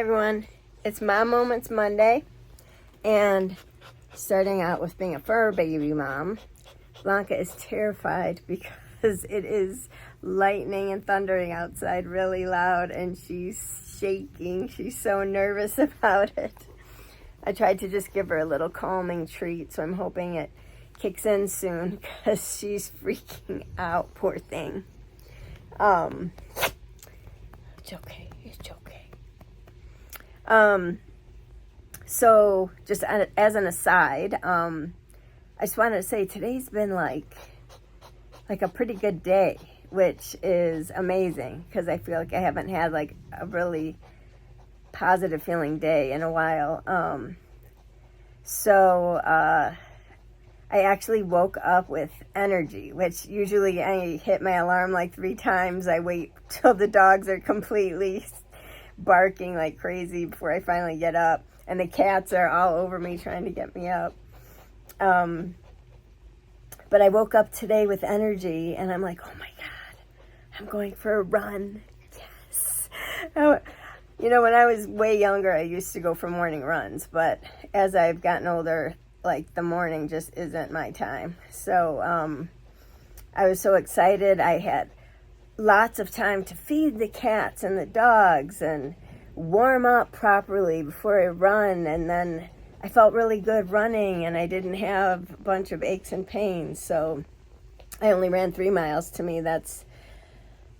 everyone, it's Mom Moments Monday, and starting out with being a fur baby mom, Blanca is terrified because it is lightning and thundering outside really loud, and she's shaking. She's so nervous about it. I tried to just give her a little calming treat, so I'm hoping it kicks in soon because she's freaking out, poor thing. It's okay. So just as an aside, I just wanted to say today's been like a pretty good day, which is amazing because I feel like I haven't had like a really positive feeling day in a while. I actually woke up with energy, which usually I hit my alarm like 3 times. I wait till the dogs are completely barking like crazy before I finally get up. And the cats are all over me trying to get me up. But I woke up today with energy, and I'm like, oh my God, I'm going for a run. Yes. You know, when I was way younger, I used to go for morning runs. But as I've gotten older, like the morning just isn't my time. So I was so excited. I had lots of time to feed the cats and the dogs and warm up properly before I run, and then I felt really good running, and I didn't have a bunch of aches and pains. So I only ran 3 miles. To me, that's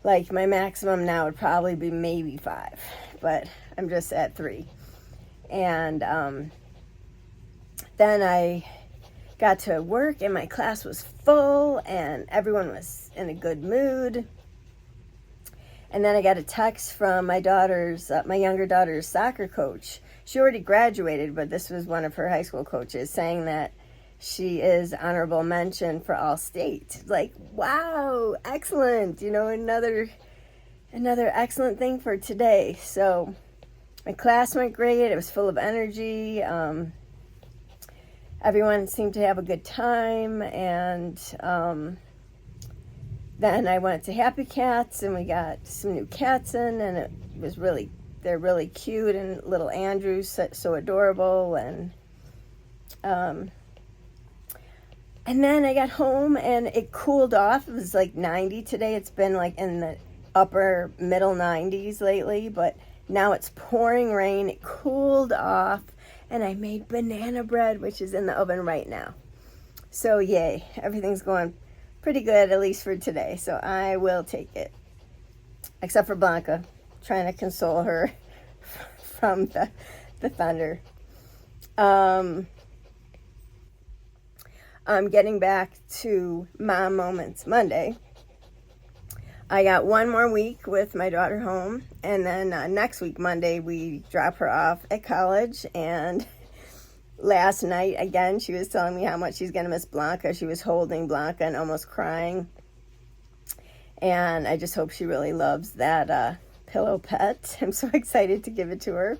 like my maximum now would probably be maybe 5, but I'm just at 3. And then I got to work, and my class was full, and everyone was in a good mood. And then I got a text from my younger daughter's soccer coach. She already graduated, but this was one of her high school coaches, saying that she is honorable mention for all state. Like, wow, excellent. You know, another excellent thing for today. So my class went great. It was full of energy. Everyone seemed to have a good time, and then I went to Happy Cats, and we got some new cats in, and it was they're really cute, and little Andrew's so adorable, and then I got home, and it cooled off. It was like 90 today. It's been like in the upper middle 90s lately, but now it's pouring rain. It cooled off, and I made banana bread, which is in the oven right now. So yay, everything's going pretty good, at least for today, so I will take it. Except for Blanca, trying to console her from the thunder. Getting back to Mom Moments Monday. I got 1 more week with my daughter home, and then next week, Monday, we drop her off at college. And last night, again, she was telling me how much she's going to miss Blanca. She was holding Blanca and almost crying. And I just hope she really loves that pillow pet. I'm so excited to give it to her.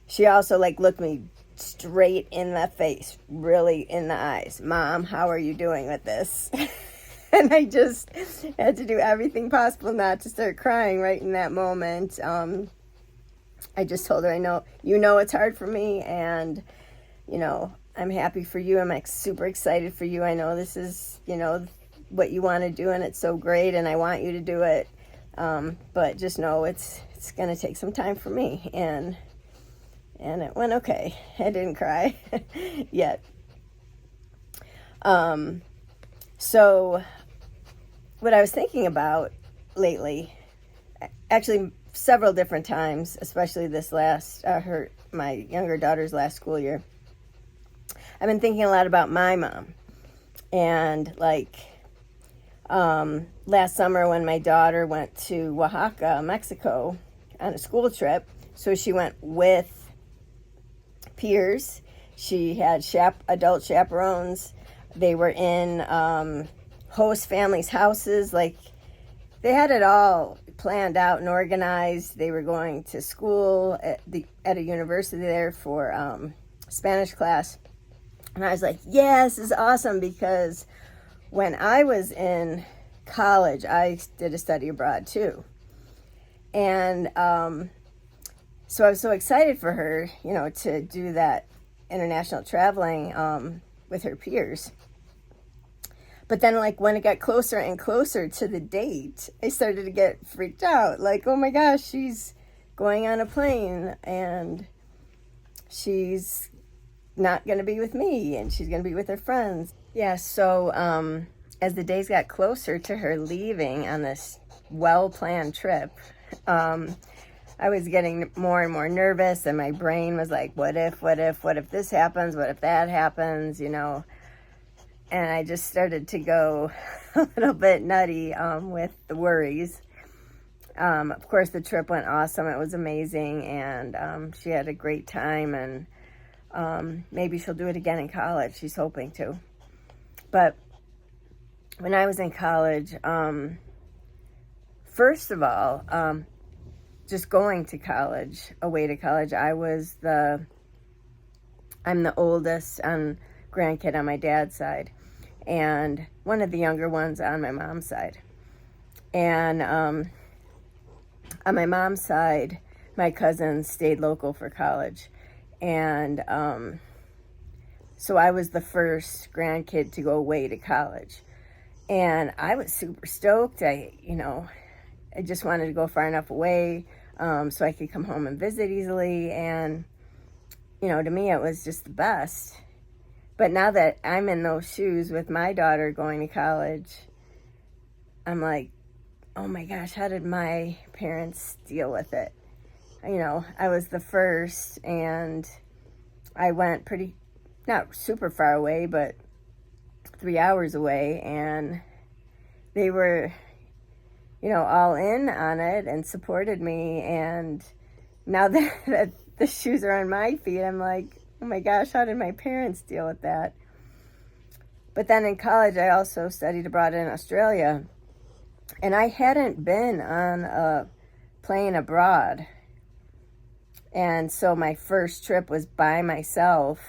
She also looked me straight in the face, really in the eyes. Mom, how are you doing with this? And I just had to do everything possible not to start crying right in that moment. I just told her, I know, it's hard for me, and, I'm happy for you. I'm super excited for you. I know this is, what you want to do, and it's so great, and I want you to do it. But just know it's going to take some time for me. And it went okay. I didn't cry yet. So what I was thinking about lately, actually several different times, especially this my younger daughter's last school year, I've been thinking a lot about my mom. And last summer when my daughter went to Oaxaca, Mexico on a school trip, so she went with peers. She had adult chaperones. They were in host families' houses. They had it all planned out and organized. They were going to school at a university there for Spanish class. And I was like, yes, this is awesome, because when I was in college, I did a study abroad too. And so I was so excited for her, you know, to do that international traveling with her peers. But then, like, when it got closer and closer to the date, I started to get freaked out. Like, oh my gosh, she's going on a plane and she's not going to be with me and she's going to be with her friends. Yeah, so as the days got closer to her leaving on this well-planned trip, I was getting more and more nervous, and my brain was like, what if this happens? What if that happens? You know, and I just started to go a little bit nutty with the worries. Of course, the trip went awesome. It was amazing, and she had a great time, and maybe she'll do it again in college. She's hoping to. But when I was in college, first of all, just going to college, away to college, I'm the oldest grandkid on my dad's side, and one of the younger ones on my mom's side. And on my mom's side, my cousins stayed local for college, and so I was the first grandkid to go away to college, and I was super stoked. I just wanted to go far enough away so I could come home and visit easily. And, you know, to me, it was just the best. But now that I'm in those shoes with my daughter going to college, I'm like, oh my gosh, how did my parents deal with it? You know, I was the first, and I went not super far away, but 3 hours away, and they were, you know, all in on it and supported me. And now that the shoes are on my feet, I'm like, oh my gosh, how did my parents deal with that? But then in college, I also studied abroad in Australia, and I hadn't been on a plane abroad. And so my first trip was by myself,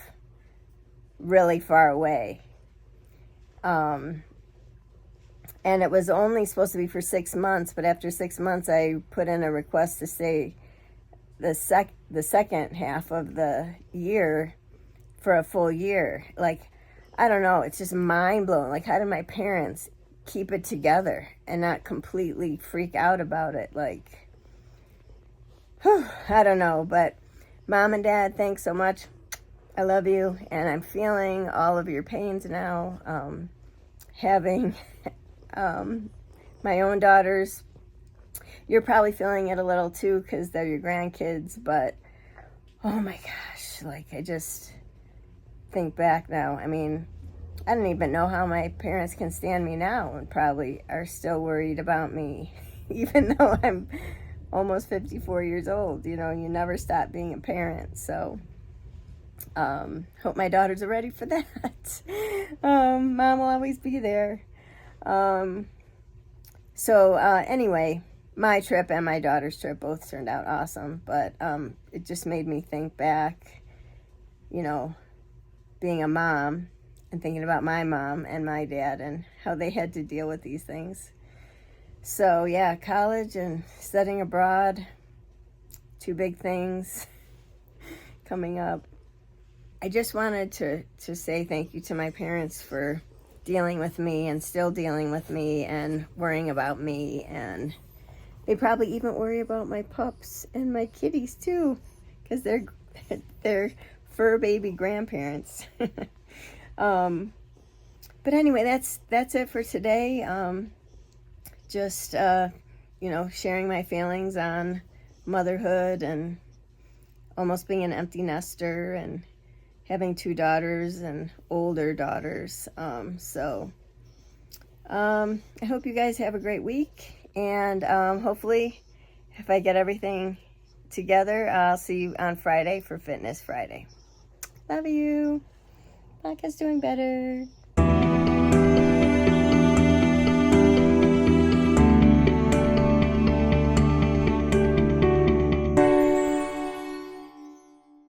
really far away. And it was only supposed to be for 6 months, but after 6 months, I put in a request to stay the second half of the year for a full year. Like, I don't know, it's just mind-blowing. Like, how did my parents keep it together and not completely freak out about it? Like, whew, I don't know, but Mom and Dad, thanks so much. I love you, and I'm feeling all of your pains now. Having my own daughters, you're probably feeling it a little too because they're your grandkids, but oh my gosh, like, I just think back now. I mean, I don't even know how my parents can stand me now and probably are still worried about me, even though I'm almost 54 years old. You know, you never stop being a parent. So hope my daughters are ready for that. Mom will always be there. Anyway, my trip and my daughter's trip both turned out awesome, but it just made me think back, you know, being a mom and thinking about my mom and my dad and how they had to deal with these things. So yeah, college and studying abroad, two big things coming up. I just wanted to say thank you to my parents for dealing with me and still dealing with me and worrying about me, and they probably even worry about my pups and my kitties too, because they're fur baby grandparents. But anyway, that's it for today. Just sharing my feelings on motherhood and almost being an empty nester and having two daughters and older daughters. I hope you guys have a great week, and hopefully if I get everything together, I'll see you on Friday for Fitness Friday. Love you. Blanca's doing better.